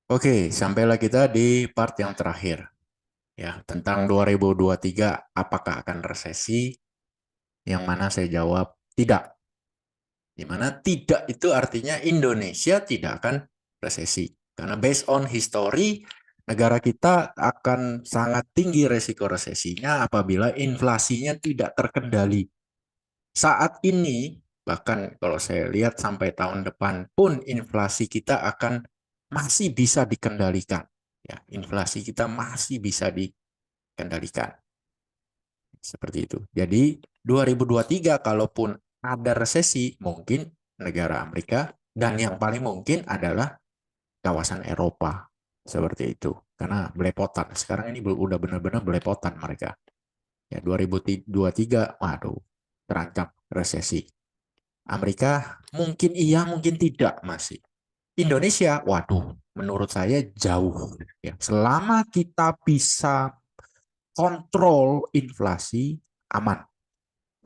Oke, sampailah kita di part yang terakhir ya tentang 2023 apakah akan resesi? Yang mana saya jawab tidak. Di mana tidak itu artinya Indonesia tidak akan resesi. Karena based on history negara kita akan sangat tinggi resiko resesinya apabila inflasinya tidak terkendali. Saat ini bahkan kalau saya lihat sampai tahun depan pun inflasi kita akan masih bisa dikendalikan. Ya, inflasi kita masih bisa dikendalikan. Seperti itu. Jadi 2023 kalaupun ada resesi, mungkin negara Amerika dan yang paling mungkin adalah kawasan Eropa. Seperti itu. Karena belepotan. Sekarang ini udah benar-benar belepotan mereka. Ya 2023, waduh, terancam resesi. Amerika mungkin iya, mungkin tidak masih. Indonesia, waduh, menurut saya jauh. Ya, selama kita bisa kontrol inflasi, aman.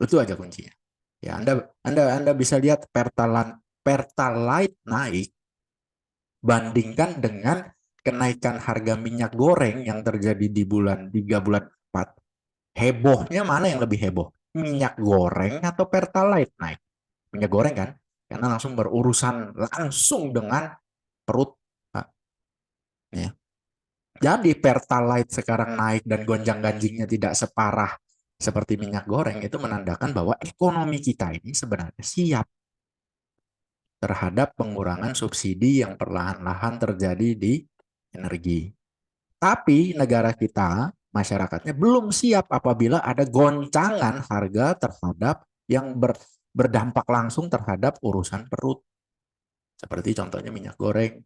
Itu aja kuncinya. Ya, Anda bisa lihat Pertalite naik bandingkan dengan kenaikan harga minyak goreng yang terjadi di bulan 3 bulan 4. Hebohnya mana yang lebih heboh? Minyak goreng atau Pertalite naik? Minyak goreng kan? Karena langsung berurusan langsung dengan perut. Ya. Jadi Pertalite sekarang naik dan gonjang-ganjingnya tidak separah seperti minyak goreng itu menandakan bahwa ekonomi kita ini sebenarnya siap terhadap pengurangan subsidi yang perlahan-lahan terjadi di energi. Tapi negara kita, masyarakatnya belum siap apabila ada goncangan harga terhadap yang berdampak langsung terhadap urusan perut. Seperti contohnya minyak goreng,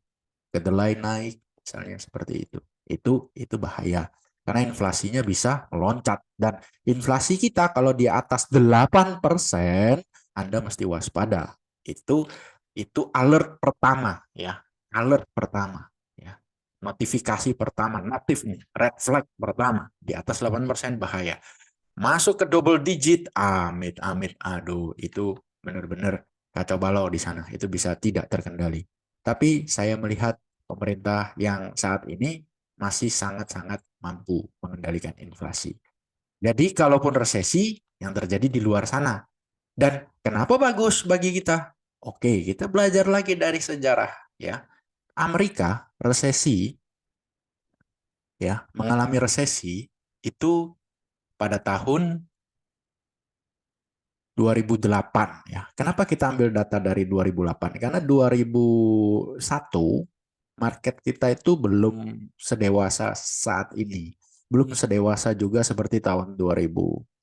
kedelai naik, misalnya seperti itu. Itu bahaya. Karena inflasinya bisa meloncat. Dan inflasi kita kalau di atas 8%, Anda mesti waspada. Itu itu alert pertama ya. Alert pertama ya. Notifikasi pertama, notif nih, red flag pertama di atas 8% bahaya. Masuk ke double digit, amit amit, aduh itu benar-benar kacau balau di sana. Itu bisa tidak terkendali. Tapi saya melihat pemerintah yang saat ini masih sangat-sangat mampu mengendalikan inflasi. Jadi kalaupun resesi yang terjadi di luar sana. Dan kenapa bagus bagi kita? Oke, kita belajar lagi dari sejarah ya. Amerika resesi ya, mengalami resesi itu pada tahun 2008 ya. Kenapa kita ambil data dari 2008? Karena 2001 market kita itu belum sedewasa saat ini. Belum sedewasa juga seperti tahun 2008.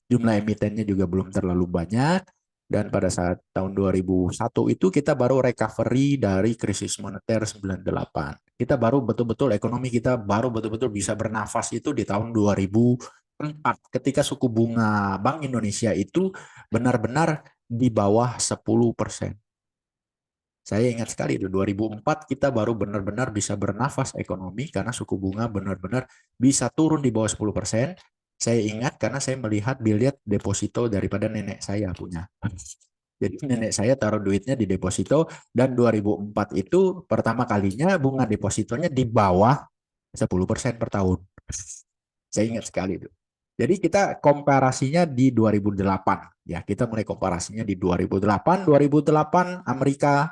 Jumlah emitennya juga belum terlalu banyak dan pada saat tahun 2001 itu kita baru recovery dari krisis moneter 98. Kita baru betul-betul ekonomi kita baru betul-betul bisa bernafas itu di tahun 2004 ketika suku bunga Bank Indonesia itu benar-benar di bawah 10%. Saya ingat sekali itu 2004 kita baru benar-benar bisa bernafas ekonomi karena suku bunga benar-benar bisa turun di bawah 10%. Saya ingat karena saya melihat biliet deposito daripada nenek saya punya. Jadi nenek saya taruh duitnya di deposito dan 2004 itu pertama kalinya bunga depositonya di bawah 10% per tahun. Saya ingat sekali itu. Jadi kita komparasinya di 2008 ya. Kita mulai komparasinya di 2008. 2008 Amerika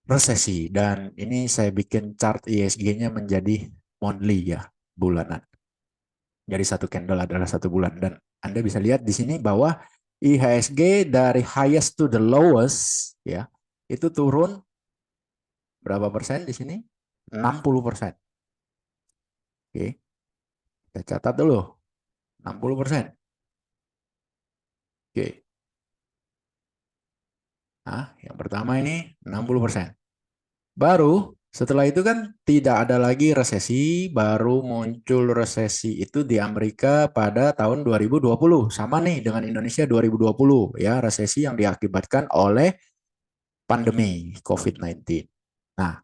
resesi dan ini saya bikin chart ISG-nya menjadi monthly ya, bulanan. Jadi satu candle adalah satu bulan dan Anda bisa lihat di sini bahwa IHSG dari highest to the lowest ya, itu turun berapa persen di sini? 60%. Oke, kita catat dulu. 60%. Oke. Nah, yang pertama ini 60%. Baru setelah itu kan tidak ada lagi resesi, baru muncul resesi itu di Amerika pada tahun 2020. Sama nih dengan Indonesia 2020 ya, resesi yang diakibatkan oleh pandemi COVID-19. Nah,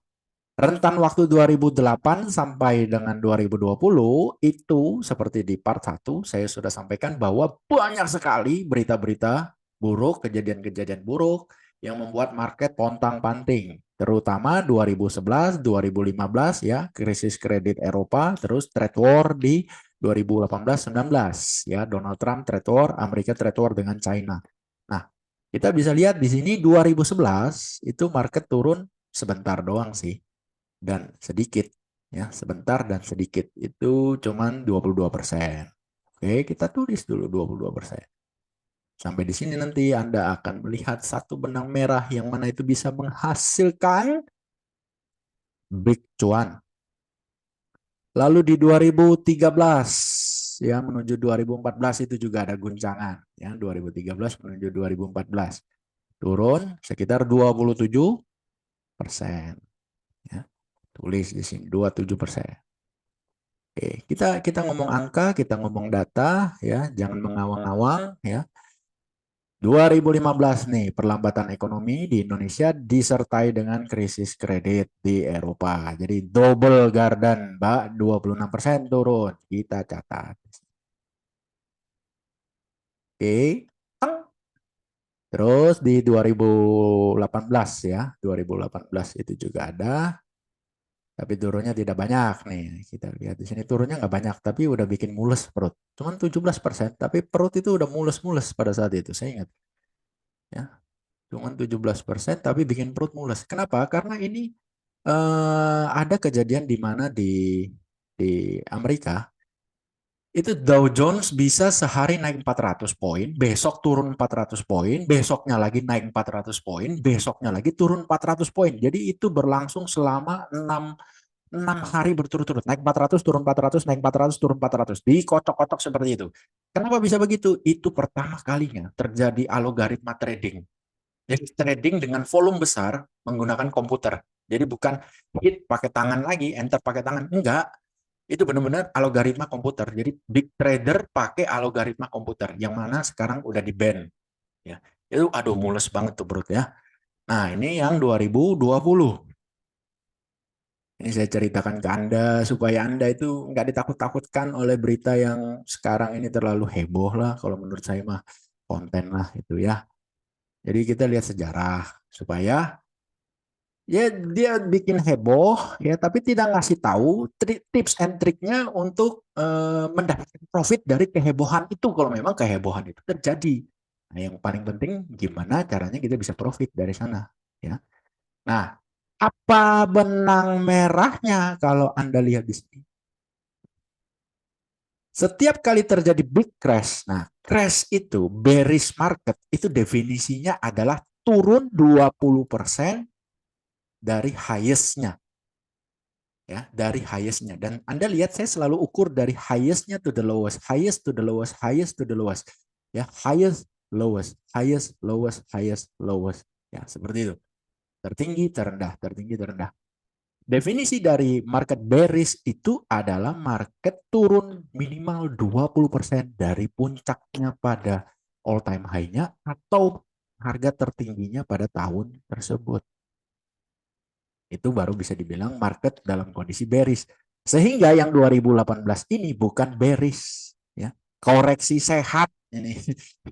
rentan waktu 2008 sampai dengan 2020 itu seperti di part 1 saya sudah sampaikan bahwa banyak sekali berita-berita buruk, kejadian-kejadian buruk yang membuat market pontang-panting. terutama 2011, 2015 ya, krisis kredit Eropa, terus trade war di 2018-19 ya, Donald Trump trade war, Amerika trade war dengan China. Nah, kita bisa lihat di sini 2011 itu market turun sebentar doang sih dan sedikit ya, sebentar dan sedikit. Itu cuman 22%. Oke, kita tulis dulu 22%. Sampai di sini nanti Anda akan melihat satu benang merah yang mana itu bisa menghasilkan big cuan. Lalu di 2013 ya menuju 2014 itu juga ada guncangan ya, 2013 menuju 2014 turun sekitar 27% ya. Tulis di sini 27%. Oke, kita ngomong angka, kita ngomong data ya, jangan mengawang-awang ya. 2015 nih, perlambatan ekonomi di Indonesia disertai dengan krisis kredit di Eropa. Jadi double garden, Mbak, 26% turun. Kita catat. Oke. Terus di 2018 ya, 2018 itu juga ada, tapi turunnya tidak banyak nih. Kita lihat di sini turunnya nggak banyak, tapi udah bikin mules perut. Cuman 17%, tapi perut itu udah mules-mules pada saat itu, saya ingat. Ya, cuman 17% tapi bikin perut mules. Kenapa? Karena ini ada kejadian di mana di Amerika itu Dow Jones bisa sehari naik 400 poin, besok turun 400 poin, besoknya lagi naik 400 poin, besoknya lagi turun 400 poin. Jadi itu berlangsung selama 6 hari berturut-turut. Naik 400, turun 400, naik 400, turun 400. Dikocok-kocok seperti itu. Kenapa bisa begitu? Itu pertama kalinya terjadi algoritma trading. Jadi trading dengan volume besar menggunakan komputer. Jadi bukan hit pakai tangan lagi, enter pakai tangan. Enggak. Itu benar-benar algoritma komputer. Jadi big trader pakai algoritma komputer yang mana sekarang udah di-ban ya. Itu aduh mules banget tuh bro ya. Nah, ini yang 2020. Ini saya ceritakan ke Anda supaya Anda itu nggak ditakut-takutkan oleh berita yang sekarang ini terlalu heboh lah. Kalau menurut saya mah konten lah itu ya. Jadi kita lihat sejarah supaya ya dia bikin heboh ya tapi tidak ngasih tahu tips and triknya untuk mendapatkan profit dari kehebohan itu kalau memang kehebohan itu terjadi. Nah, yang paling penting gimana caranya kita bisa profit dari sana ya. Nah, apa benang merahnya kalau Anda lihat di sini? Setiap kali terjadi big crash, nah crash itu bearish market itu definisinya adalah turun 20% dari highest-nya ya, dari highest-nya. Dan Anda lihat saya selalu ukur dari highest-nya to the lowest, highest to the lowest, highest to the lowest. Ya, highest, lowest, highest, lowest, highest, lowest. Ya, seperti itu. Tertinggi, terendah, tertinggi, terendah. Definisi dari market bearish itu adalah market turun minimal 20% dari puncaknya pada all time high-nya atau harga tertingginya pada tahun tersebut. Itu baru bisa dibilang market dalam kondisi bearish. Sehingga yang 2018 ini bukan bearish, ya. Koreksi sehat ini.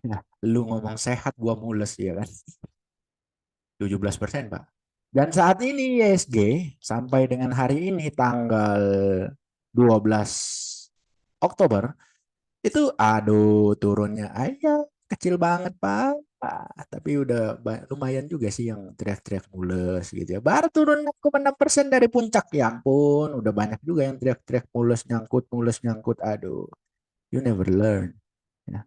Ya, lu ngomong sehat gua mules ya kan. 17%, Pak. Dan saat ini ISG sampai dengan hari ini tanggal 12 Oktober itu aduh turunnya aja kecil banget Pak. Tapi udah lumayan juga sih yang teriak-teriak mules gitu ya. Baru turun 6,6% dari puncak. Ya ampun, udah banyak juga yang teriak-teriak mules nyangkut, mules nyangkut. Aduh, you never learn. Ya,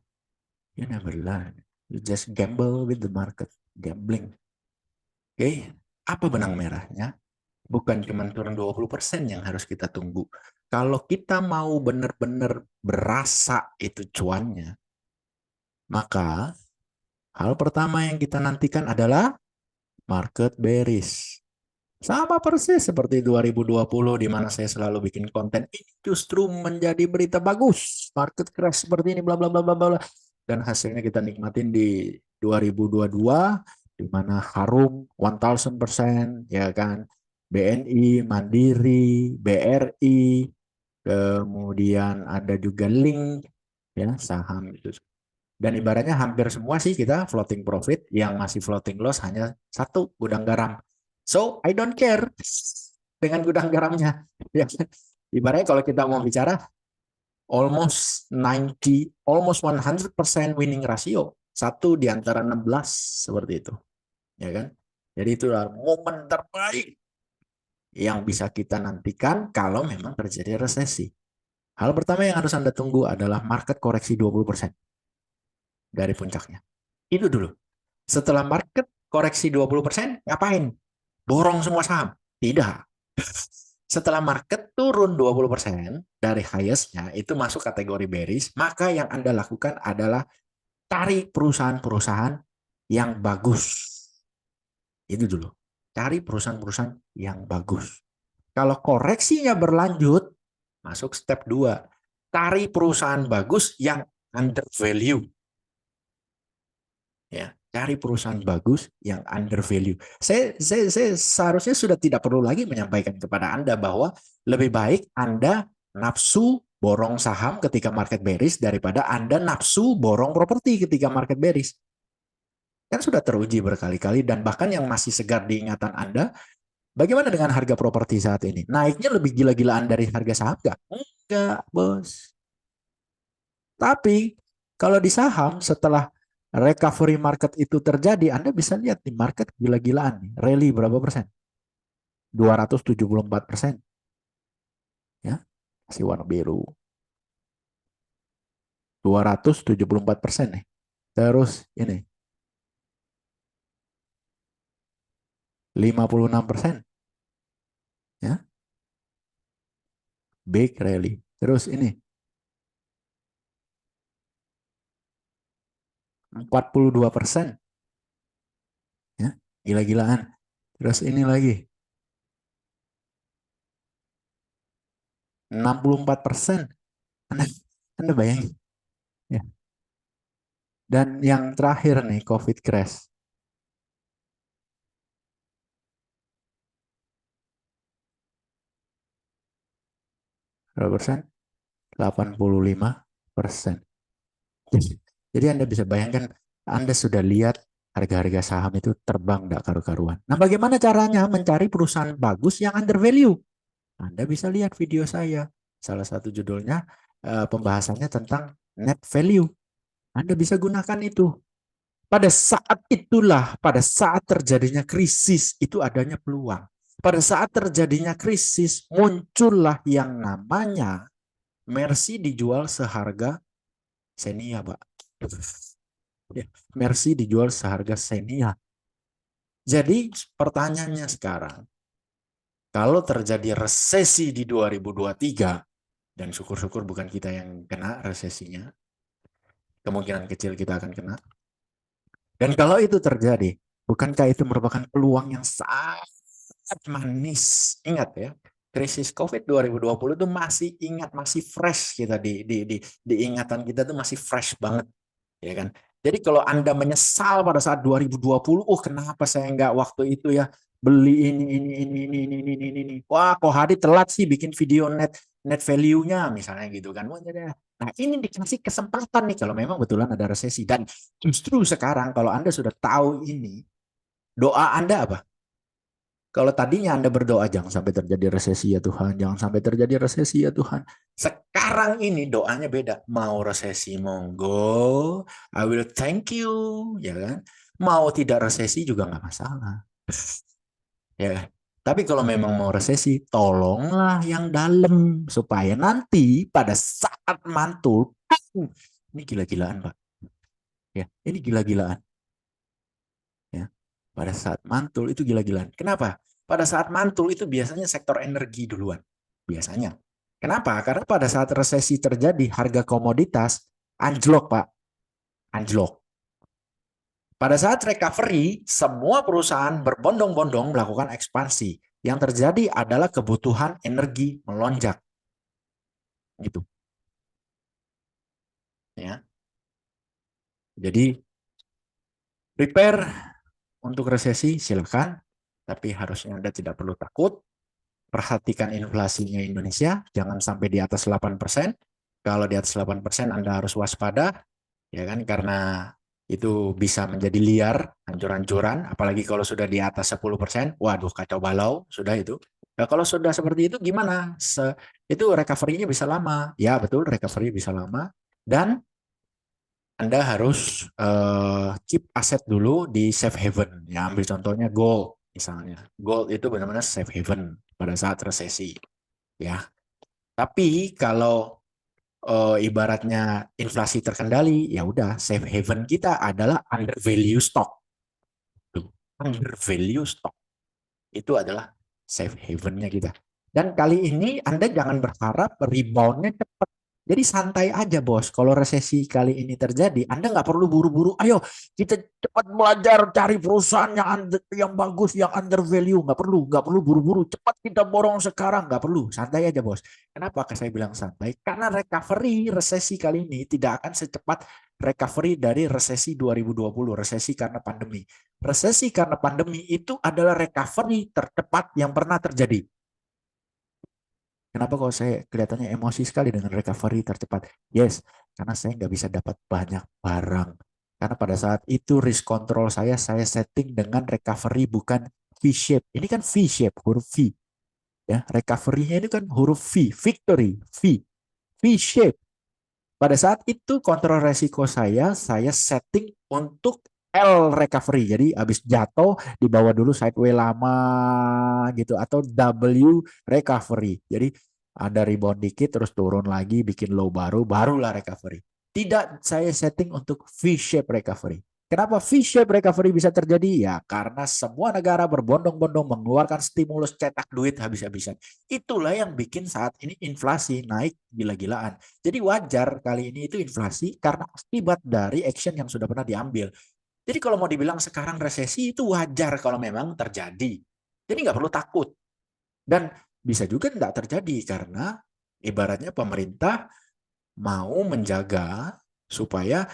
you never learn. You just gamble with the market. Gambling. Oke, apa benang merahnya? Bukan cuma turun 20% yang harus kita tunggu. Kalau kita mau benar-benar berasa itu cuannya, maka hal pertama yang kita nantikan adalah market bearish. Sama persis seperti 2020 di mana saya selalu bikin konten ini justru menjadi berita bagus. Market crash seperti ini bla bla bla bla bla. Dan hasilnya kita nikmatin di 2022 di mana harum 1000% ya kan. BNI, Mandiri, BRI, kemudian ada juga Link ya saham itu. Dan ibaratnya hampir semua sih kita floating profit, yang masih floating loss hanya satu gudang garam. So, I don't care dengan gudang garamnya. Ya, ibaratnya kalau kita mau bicara almost 90, almost 100% winning ratio. Satu di antara 16 seperti itu. Ya kan? Jadi itulah momen terbaik yang bisa kita nantikan kalau memang terjadi resesi. Hal pertama yang harus Anda tunggu adalah market koreksi 20% dari puncaknya. Itu dulu. Setelah market koreksi 20%, ngapain? Borong semua saham? Tidak. Setelah market turun 20% dari highest-nya, itu masuk kategori bearish, maka yang Anda lakukan adalah cari perusahaan-perusahaan yang bagus. Itu dulu. Cari perusahaan-perusahaan yang bagus. Kalau koreksinya berlanjut, masuk step 2. Cari perusahaan bagus yang under value. Ya, cari perusahaan bagus yang under value. Saya seharusnya sudah tidak perlu lagi menyampaikan kepada Anda bahwa lebih baik Anda nafsu borong saham ketika market bearish daripada Anda nafsu borong properti ketika market bearish. Kan sudah teruji berkali-kali dan bahkan yang masih segar di ingatan Anda, bagaimana dengan harga properti saat ini? Naiknya lebih gila-gilaan dari harga saham nggak? Enggak, bos. Tapi kalau di saham setelah recovery market itu terjadi, Anda bisa lihat di market gila-gilaan nih. Rally berapa persen? 274%. Ya, masih warna biru. 274% nih. Terus ini 56%. Ya, big rally. Terus ini 42%. Ya, gila-gilaan. Terus ini lagi 64%. Anda, Anda bayangin. Ya. Dan yang terakhir nih, COVID crash. Berapa persen? 85%. Jadi Anda bisa bayangkan, Anda sudah lihat harga-harga saham itu terbang tidak karu-karuan. Nah, bagaimana caranya mencari perusahaan bagus yang under value? Anda bisa lihat video saya. Salah satu judulnya pembahasannya tentang net value. Anda bisa gunakan itu. Pada saat itulah, pada saat terjadinya krisis, itu adanya peluang. Pada saat terjadinya krisis, muncullah yang namanya Mercy dijual seharga Xenia, Pak. Ya, Mercy dijual seharga Xenia. Jadi pertanyaannya sekarang, kalau terjadi resesi di 2023, dan syukur-syukur bukan kita yang kena resesinya, kemungkinan kecil kita akan kena. Dan kalau itu terjadi, bukankah itu merupakan peluang yang sangat manis? Ingat ya, krisis COVID 2020 itu masih ingat, masih fresh kita di ingatan kita tuh masih fresh banget, ya kan? Jadi kalau Anda menyesal pada saat 2020, oh kenapa saya nggak waktu itu ya beli ini. Wah, kok Hadi telat sih bikin video net value-nya misalnya gitu kan. Nah, ini dikasih kesempatan nih kalau memang betulan ada resesi. Dan justru sekarang kalau Anda sudah tahu ini, doa Anda apa? Kalau tadinya Anda berdoa, jangan sampai terjadi resesi ya Tuhan, jangan sampai terjadi resesi ya Tuhan. Sekarang ini doanya beda. Mau resesi, monggo, I will thank you, ya kan? Mau tidak resesi juga nggak masalah, ya kan? Tapi kalau memang mau resesi, tolonglah yang dalam supaya nanti pada saat mantul, ini gila-gilaan Pak, ya, ini gila-gilaan, ya. Pada saat mantul itu gila-gilaan. Kenapa? Pada saat mantul itu biasanya sektor energi duluan. Biasanya. Kenapa? Karena pada saat resesi terjadi, harga komoditas anjlok, Pak. Anjlok. Pada saat recovery, semua perusahaan berbondong-bondong melakukan ekspansi. Yang terjadi adalah kebutuhan energi melonjak. Gitu. Ya. Jadi, prepare untuk resesi, silakan. Tapi harusnya Anda tidak perlu takut. Perhatikan inflasinya Indonesia, jangan sampai di atas 8%. Kalau di atas 8%, Anda harus waspada, ya kan? Karena itu bisa menjadi liar, hancur-hancuran, apalagi kalau sudah di atas 10%, waduh kacau balau, sudah itu. Nah, kalau sudah seperti itu gimana? Itu recovery-nya bisa lama. Ya, betul, recovery bisa lama. Dan Anda harus keep aset dulu di safe haven. Ya, ambil contohnya gold misalnya. Gold itu benar-benar safe haven pada saat resesi. Ya, tapi kalau ibaratnya inflasi terkendali, ya udah safe haven kita adalah under value stock. Under value stock itu adalah safe havennya kita. Dan kali ini Anda jangan berharap reboundnya cepat. Jadi santai aja bos. Kalau resesi kali ini terjadi, Anda nggak perlu buru-buru. Ayo kita cepat belajar cari perusahaan yang bagus, yang under value. Nggak perlu buru-buru. Cepat kita borong sekarang. Nggak perlu. Santai aja bos. Kenapa saya bilang santai? Karena recovery resesi kali ini tidak akan secepat recovery dari resesi 2020, resesi karena pandemi. Resesi karena pandemi itu adalah recovery tercepat yang pernah terjadi. Kenapa kalau saya kelihatannya emosi sekali dengan recovery tercepat? Yes, karena saya nggak bisa dapat banyak barang. Karena pada saat itu risk control saya setting dengan recovery bukan V-shape. Ini kan V-shape, huruf V. Ya, recovery-nya ini kan huruf V, victory, V. V-shape. Pada saat itu kontrol resiko saya setting untuk L recovery. Jadi habis jatuh dibawa dulu sideway lama gitu atau W recovery. Jadi ada rebound dikit terus turun lagi bikin low baru barulah recovery. Tidak saya setting untuk V-shape recovery. Kenapa V-shape recovery bisa terjadi? Ya karena semua negara berbondong-bondong mengeluarkan stimulus cetak duit habis-habisan. Itulah yang bikin saat ini inflasi naik gila-gilaan. Jadi wajar kali ini itu inflasi karena akibat dari action yang sudah pernah diambil. Jadi kalau mau dibilang sekarang resesi itu wajar kalau memang terjadi. Jadi nggak perlu takut. Dan bisa juga nggak terjadi karena ibaratnya pemerintah mau menjaga supaya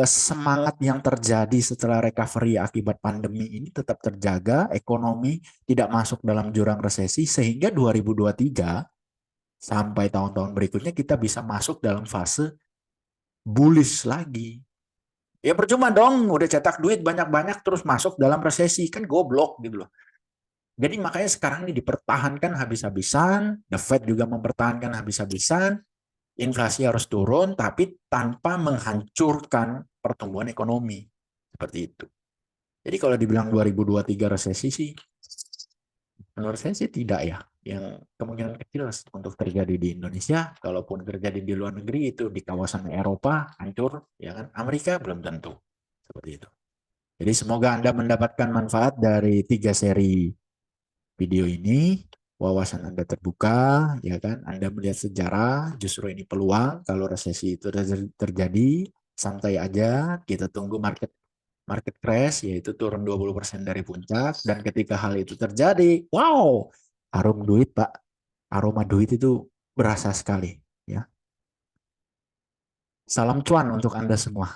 semangat yang terjadi setelah recovery akibat pandemi ini tetap terjaga, ekonomi tidak masuk dalam jurang resesi sehingga 2023 sampai tahun-tahun berikutnya kita bisa masuk dalam fase bullish lagi. Ya percuma dong udah cetak duit banyak-banyak terus masuk dalam resesi kan goblok gitu loh. Jadi makanya sekarang ini dipertahankan habis-habisan, The Fed juga mempertahankan habis-habisan, inflasi harus turun tapi tanpa menghancurkan pertumbuhan ekonomi. Seperti itu. Jadi kalau dibilang 2023 resesi sih, menurut saya sih tidak ya. Yang kemungkinan kecil untuk terjadi di Indonesia, kalaupun terjadi di luar negeri itu di kawasan Eropa hancur, ya kan? Amerika belum tentu. Seperti itu. Jadi semoga Anda mendapatkan manfaat dari 3 seri video ini, wawasan Anda terbuka, ya kan? Anda melihat sejarah, justru ini peluang kalau resesi itu terjadi, santai aja, kita tunggu market crash, yaitu turun 20% dari puncak, dan ketika hal itu terjadi, wow, harum duit Pak, aroma duit itu berasa sekali, ya. Salam cuan untuk Anda semua.